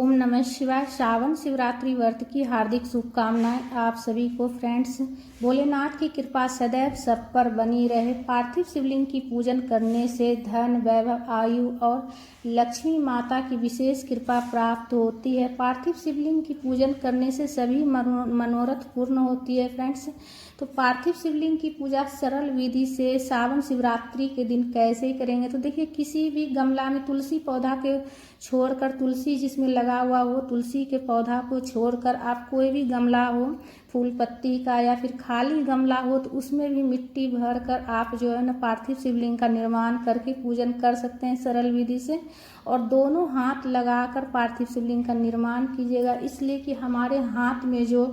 ओम नमः शिवाय। श्रावण शिवरात्रि व्रत की हार्दिक शुभकामनाएं आप सभी को फ्रेंड्स। भोलेनाथ की कृपा सदैव सब पर बनी रहे। पार्थिव शिवलिंग की पूजन करने से धन, वैभव, आयु और लक्ष्मी माता की विशेष कृपा प्राप्त होती है। पार्थिव शिवलिंग की पूजन करने से सभी मनोरथ पूर्ण होती है फ्रेंड्स। तो पार्थिव शिवलिंग की पूजा सरल विधि से श्रावण शिवरात्रि के दिन कैसे करेंगे, तो देखिए किसी भी गमला में तुलसी पौधा के छोड़कर, तुलसी जिसमें लगा हुआ हो तुलसी के पौधा को छोड़कर आप कोई भी गमला हो फूल पत्ती का या फिर खाली गमला हो तो उसमें भी मिट्टी भर कर आप जो है ना पार्थिव शिवलिंग का निर्माण करके पूजन कर सकते हैं सरल विधि से। और दोनों हाथ लगाकर पार्थिव शिवलिंग का निर्माण कीजिएगा, इसलिए कि हमारे हाथ में जो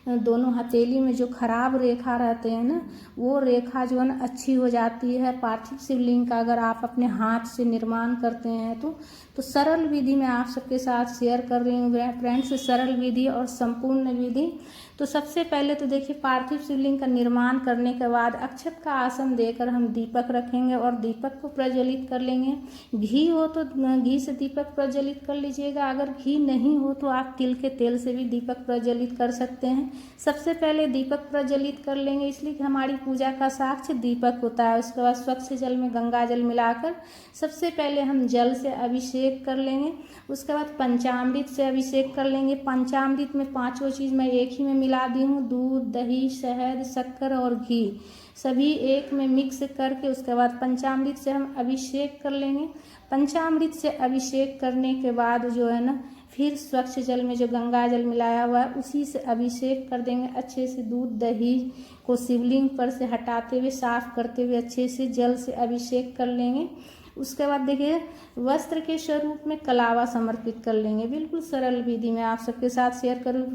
दोनों हथेली में जो खराब रेखा रहते हैं ना, वो रेखा जो है ना अच्छी हो जाती है पार्थिव शिवलिंग का अगर आप अपने हाथ से निर्माण करते हैं तो सरल विधि मैं आप सबके साथ शेयर कर रही हूँ फ्रेंड्स, सरल विधि और संपूर्ण विधि। तो सबसे पहले तो देखिए पार्थिव शिवलिंग का निर्माण करने के बाद अक्षत का आसन देकर हम दीपक रखेंगे और दीपक को प्रज्वलित कर लेंगे। घी हो तो घी से दीपक प्रज्वलित कर लीजिएगा, अगर घी नहीं हो तो आप तिल के तेल से भी दीपक प्रज्वलित कर सकते हैं। सबसे पहले दीपक प्रज्वलित कर लेंगे, इसलिए कि हमारी पूजा का साक्ष्य दीपक होता है। उसके बाद स्वच्छ जल में गंगा जल मिलाकर सबसे पहले हम जल से अभिषेक कर लेंगे। उसके बाद पंचामृत से अभिषेक कर लेंगे। पंचामृत में पांचों चीज़ मैं एक ही में मिला दी हूँ, दूध, दही, शहद, शक्कर और घी सभी एक में मिक्स करके उसके बाद पंचामृत से हम अभिषेक कर लेंगे। पंचामृत से अभिषेक करने के बाद जो है ना फिर स्वच्छ जल में जो गंगा जल मिलाया हुआ है उसी से अभिषेक कर देंगे। अच्छे से दूध दही को शिवलिंग पर से हटाते हुए साफ करते हुए अच्छे से जल से अभिषेक कर लेंगे। उसके बाद देखिए वस्त्र के स्वरूप में कलावा समर्पित कर लेंगे। बिल्कुल सरल विधि में आप सबके साथ शेयर करूँ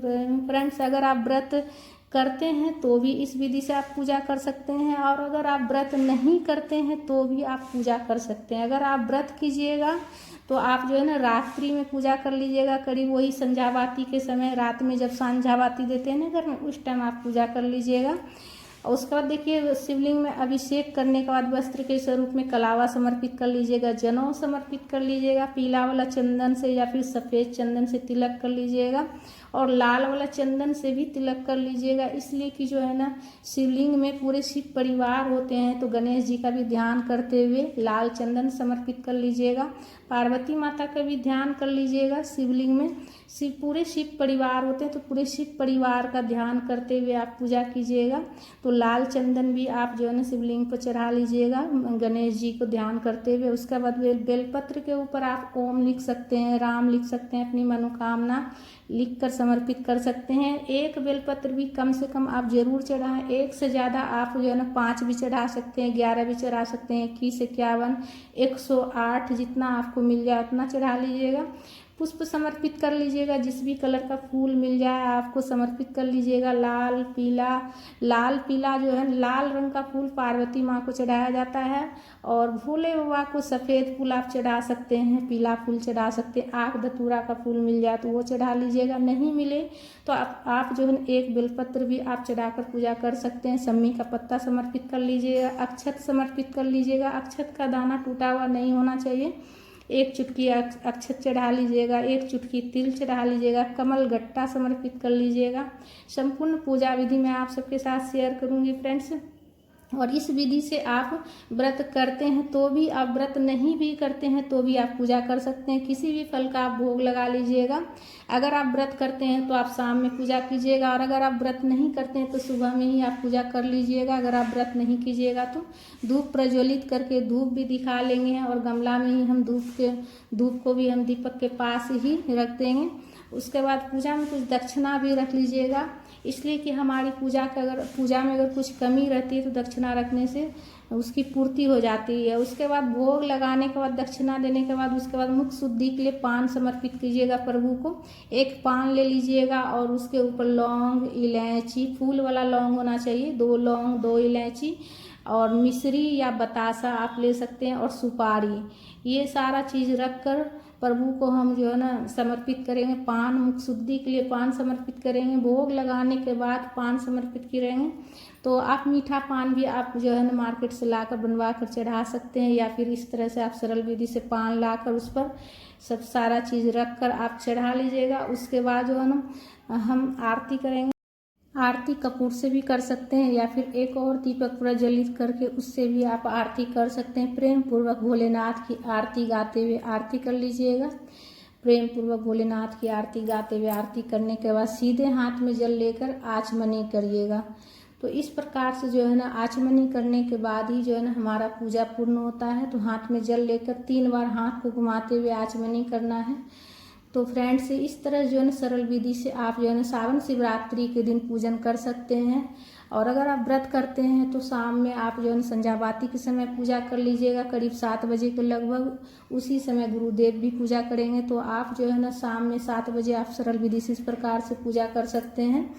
फ्रेंड्स। अगर आप व्रत करते हैं तो भी इस विधि से आप पूजा कर सकते हैं, और अगर आप व्रत नहीं करते हैं तो भी आप पूजा कर सकते हैं। अगर आप व्रत कीजिएगा तो आप जो है ना रात्रि में पूजा कर लीजिएगा, करीब वही संध्या बाती के समय, रात में जब संध्या बाती देते हैं ना घर में, उस टाइम आप पूजा कर लीजिएगा। और उसके बाद देखिए शिवलिंग में अभिषेक करने के बाद वस्त्र के स्वरूप में कलावा समर्पित कर लीजिएगा, जनेऊ समर्पित कर लीजिएगा, पीला वाला चंदन से या फिर सफ़ेद चंदन से तिलक कर लीजिएगा और लाल वाला चंदन से भी तिलक कर लीजिएगा। इसलिए कि जो है ना शिवलिंग में पूरे शिव परिवार होते हैं, तो गणेश जी का भी ध्यान करते हुए लाल चंदन समर्पित कर लीजिएगा। पार्वती माता का भी ध्यान कर लीजिएगा। शिवलिंग में पूरे शिव परिवार होते हैं, तो पूरे शिव परिवार का ध्यान करते हुए आप पूजा कीजिएगा। तो लाल चंदन भी आप जो है ना शिवलिंग पर चढ़ा लीजिएगा गणेश जी को ध्यान करते हुए। उसके बाद बेलपत्र के ऊपर आप ओम लिख सकते हैं, राम लिख सकते हैं, अपनी मनोकामना लिख कर समर्पित कर सकते हैं। एक बेलपत्र भी कम से कम आप जरूर चढ़ाएं, एक से ज़्यादा आप जो है ना 5 भी चढ़ा सकते हैं, 11 भी चढ़ा सकते हैं, 21, 51, 108 जितना आपको मिल जाए उतना चढ़ा लीजिएगा। पुष्प समर्पित कर लीजिएगा, जिस भी कलर का फूल मिल जाए आपको समर्पित कर लीजिएगा। लाल पीला जो है लाल रंग का फूल पार्वती माँ को चढ़ाया जाता है, और भोले बाबा को सफ़ेद फूल आप चढ़ा सकते हैं, पीला फूल चढ़ा सकते हैं। आँख धतूरा का फूल मिल जाए तो वो चढ़ा लीजिएगा, नहीं मिले तो आप जो है एक बेलपत्र भी आप चढ़ाकर पूजा कर सकते हैं। सम्मी का पत्ता समर्पित कर लीजिएगा, अक्षत समर्पित कर लीजिएगा। अक्षत का दाना टूटा हुआ नहीं होना चाहिए। 1 चुटकी अक्षत चढ़ा लीजिएगा, 1 चुटकी तिल चढ़ा लीजिएगा, कमल गट्टा समर्पित कर लीजिएगा। संपूर्ण पूजा विधि मैं आप सबके साथ शेयर करूंगी फ्रेंड्स। और इस विधि से आप व्रत करते हैं तो भी, आप व्रत नहीं भी करते हैं तो भी आप पूजा कर सकते हैं। किसी भी फल का आप भोग लगा लीजिएगा। अगर आप व्रत करते हैं तो आप शाम में पूजा कीजिएगा, और अगर आप व्रत नहीं करते हैं तो सुबह में ही आप पूजा कर लीजिएगा। अगर आप व्रत नहीं कीजिएगा तो धूप प्रज्वलित करके धूप भी दिखा लेंगे, और गमला में ही हम धूप को भी हम दीपक के पास ही रख देंगे। उसके बाद पूजा में कुछ दक्षिणा भी रख लीजिएगा, इसलिए कि हमारी पूजा में अगर कुछ कमी रहती है तो दक्षिणा रखने से उसकी पूर्ति हो जाती है। उसके बाद भोग लगाने के बाद, दक्षिणा देने के बाद, उसके बाद मुख शुद्धि के लिए पान समर्पित कीजिएगा प्रभु को। 1 पान ले लीजिएगा और उसके ऊपर लौंग, इलायची, फूल वाला लौंग होना चाहिए, 2 लौंग, 2 इलायची और मिश्री या बतासा आप ले सकते हैं, और सुपारी, ये सारा चीज़ रख कर प्रभु को हम जो है ना समर्पित करेंगे। पान मुख शुद्धि के लिए पान समर्पित करेंगे। भोग लगाने के बाद पान समर्पित करेंगे। तो आप मीठा पान भी आप जो है ना मार्केट से लाकर बनवा कर चढ़ा सकते हैं, या फिर इस तरह से आप सरल विधि से पान लाकर उस पर सब सारा चीज़ रख कर आप चढ़ा लीजिएगा। उसके बाद जो है ना हम आरती करेंगे। आरती कपूर से भी कर सकते हैं, या फिर एक और दीपक प्रज्वलित करके उससे भी आप आरती कर सकते हैं। प्रेम पूर्वक भोलेनाथ की आरती गाते हुए आरती कर लीजिएगा। प्रेम पूर्वक भोलेनाथ की आरती गाते हुए आरती करने के बाद सीधे हाथ में जल लेकर आचमनी करिएगा। तो इस प्रकार से जो है ना आचमनी करने के बाद ही जो है ना हमारा पूजा पूर्ण होता है। तो हाथ में जल लेकर 3 बार हाथ को घुमाते हुए आचमनी करना है। तो फ्रेंड्स, इस तरह जो है ना सरल विधि से आप जो है ना सावन शिवरात्रि के दिन पूजन कर सकते हैं। और अगर आप व्रत करते हैं तो शाम में आप जो है ना संध्या बाती के समय पूजा कर लीजिएगा, करीब 7 बजे के लगभग। उसी समय गुरुदेव भी पूजा करेंगे। तो आप जो है ना शाम में 7 बजे आप सरल विधि से इस प्रकार से पूजा कर सकते हैं।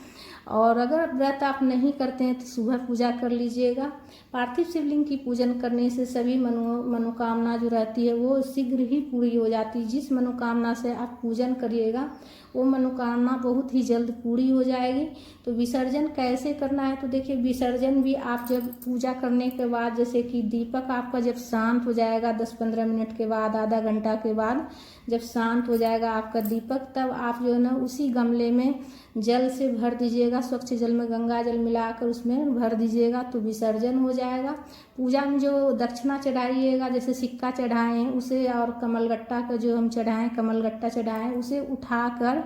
और अगर व्रत आप नहीं करते हैं तो सुबह पूजा कर लीजिएगा। पार्थिव शिवलिंग की पूजन करने से सभी मनोकामना जो रहती है वो शीघ्र ही पूरी हो जाती है। जिस मनोकामना से आप पूजन करिएगा वो मनोकामना बहुत ही जल्द पूरी हो जाएगी। तो विसर्जन कैसे करना है, तो देखिए विसर्जन भी आप जब पूजा करने के बाद, जैसे कि दीपक आपका जब शांत हो जाएगा 10-15 मिनट के बाद, आधा घंटा के बाद जब शांत हो जाएगा आपका दीपक, तब आप जो है ना उसी गमले में जल से भर दीजिएगा। स्वच्छ जल में गंगा जल मिलाकर उसमें भर दीजिएगा तो विसर्जन हो जाएगा। पूजा में जो दक्षिणा चढ़ाइएगा, जैसे सिक्का चढ़ाएं उसे, और कमलगट्टा का जो हम चढ़ाएं, कमलगट्टा चढ़ाएं, उसे उठाकर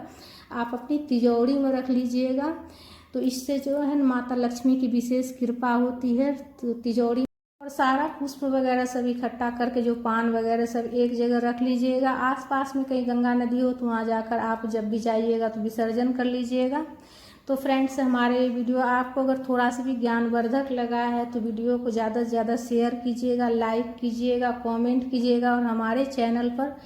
आप अपनी तिजोरी में रख लीजिएगा। तो इससे जो है ना माता लक्ष्मी की विशेष कृपा होती है। तो तिजोरी और सारा पुष्प वगैरह सब इकट्ठा करके जो पान वगैरह सब एक जगह रख लीजिएगा। आसपास में कहीं गंगा नदी हो तो वहाँ जाकर आप जब भी जाइएगा तो विसर्जन कर लीजिएगा। तो फ्रेंड्स, हमारे वीडियो आपको अगर थोड़ा सा भी ज्ञानवर्धक लगा है तो वीडियो को ज़्यादा से ज़्यादा शेयर कीजिएगा, लाइक कीजिएगा, कमेंट कीजिएगा। और हमारे चैनल पर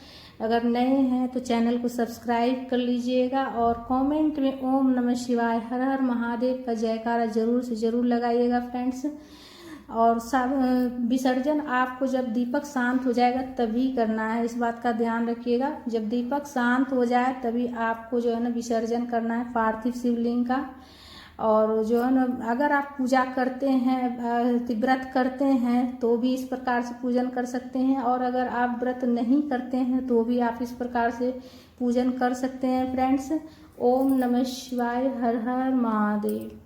अगर नए हैं तो चैनल को सब्सक्राइब कर लीजिएगा। और कमेंट में ओम नमः शिवाय, हर हर महादेव का जयकारा जरूर से ज़रूर लगाइएगा फ्रेंड्स। और सब विसर्जन आपको जब दीपक शांत हो जाएगा तभी करना है, इस बात का ध्यान रखिएगा। जब दीपक शांत हो जाए तभी आपको जो है ना विसर्जन करना है पार्थिव शिवलिंग का। और जो है ना अगर आप पूजा करते हैं, व्रत करते हैं तो भी इस प्रकार से पूजन कर सकते हैं। और अगर आप व्रत नहीं करते हैं तो भी आप इस प्रकार से पूजन कर सकते हैं फ्रेंड्स। ओम नमः शिवाय, हर हर महादेव।